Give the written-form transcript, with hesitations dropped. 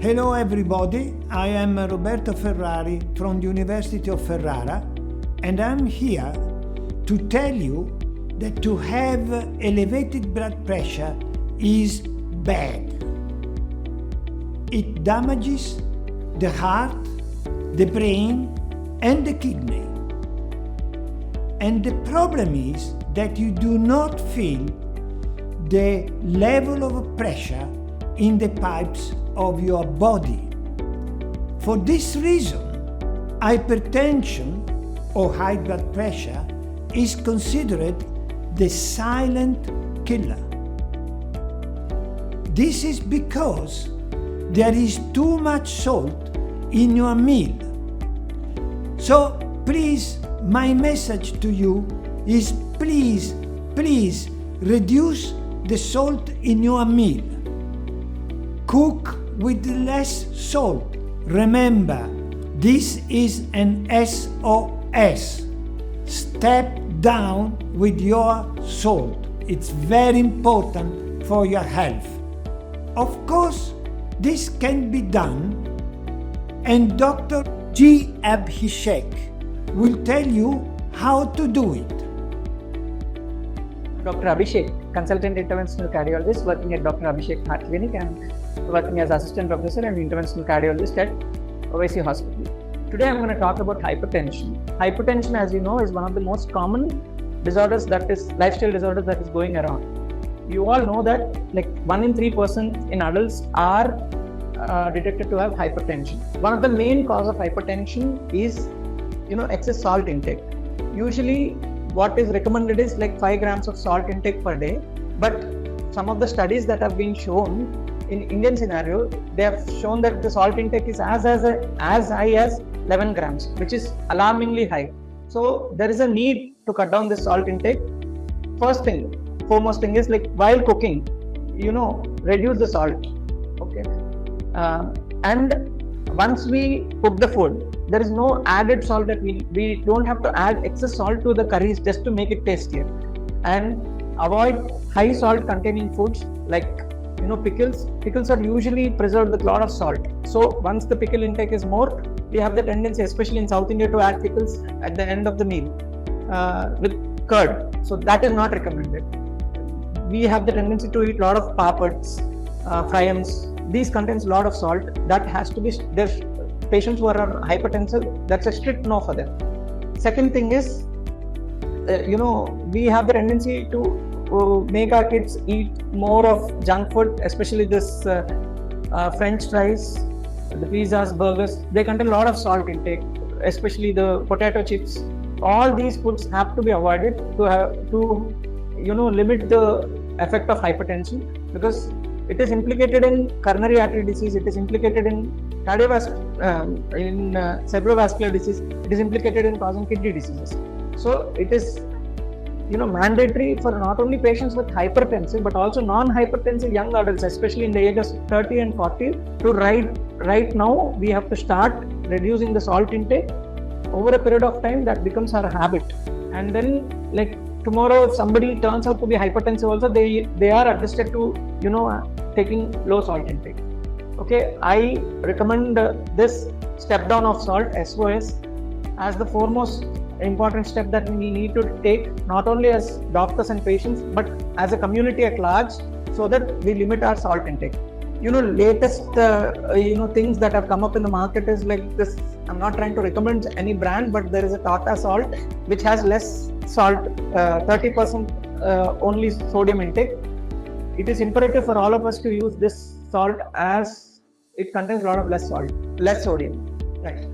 Hello everybody, I am Roberto Ferrari from the University of Ferrara, and I'm here to tell you that to have elevated blood pressure is bad. It damages the heart, the brain and the kidney. And the problem is that you do not feel the level of pressure in the pipes of your body. For this reason, hypertension or high blood pressure is considered the silent killer. This is because there is too much salt in your meal. So please, my message to you is please reduce the salt in your meal. Cook with less salt. Remember, this is an S.O.S. Step down with your salt. It's very important for your health. Of course, this can be done, and Dr. G. Abhishek will tell you how to do it. Dr. Abhishek, consultant interventional cardiologist working at Dr. Abhishek Heart Clinic and working as assistant professor and interventional cardiologist at S.O.S Hospital. Today I'm going to talk about hypertension. Hypertension, as you know, is one of the most common disorders, that is lifestyle disorders, that is going around. You all know that like 1 in 3% in adults are detected to have hypertension. One of the main cause of hypertension is excess salt intake. Usually what is recommended is like 5 grams of salt intake per day, but some of the studies that have been shown in Indian scenario, they have shown that the salt intake is as high as 11 grams, which is alarmingly high. So there is a need to cut down this salt intake. Foremost thing is like while cooking, reduce the salt. Okay, and once we cook the food, there is no added salt that we don't have to add excess salt to the curries just to make it tastier. And avoid high salt containing foods like pickles. Pickles are usually preserved with a lot of salt. So once the pickle intake is more, we have the tendency, especially in South India, to add pickles at the end of the meal with curd. So that is not recommended. We have the tendency to eat a lot of papads, fryams. These contains a lot of salt. That has to be, there's patients who are hypertensive, that's a strict no for them. Second thing is, we have the tendency to make our kids eat more of junk food, especially this French fries, the pizzas, burgers. They contain a lot of salt intake, especially the potato chips. All these foods have to be avoided to limit the effect of hypertension, because it is implicated in coronary artery disease, it is implicated in cerebrovascular disease, it is implicated in causing kidney diseases. So it is mandatory for not only patients with hypertensive but also non-hypertensive young adults, especially in the ages 30 and 40, to right now we have to start reducing the salt intake. Over a period of time, that becomes our habit, and then like tomorrow if somebody turns out to be hypertensive also, they are adjusted to taking low salt intake. Okay, I recommend this step down of salt, S.O.S, as the foremost important step that we need to take, not only as doctors and patients but as a community at large, so that we limit our salt intake. Latest things that have come up in the market is like this. I'm not trying to recommend any brand, but there is a Tata salt which has less salt, 30% only sodium intake. It is imperative for all of us to use this salt as it contains a lot of less sodium. Right.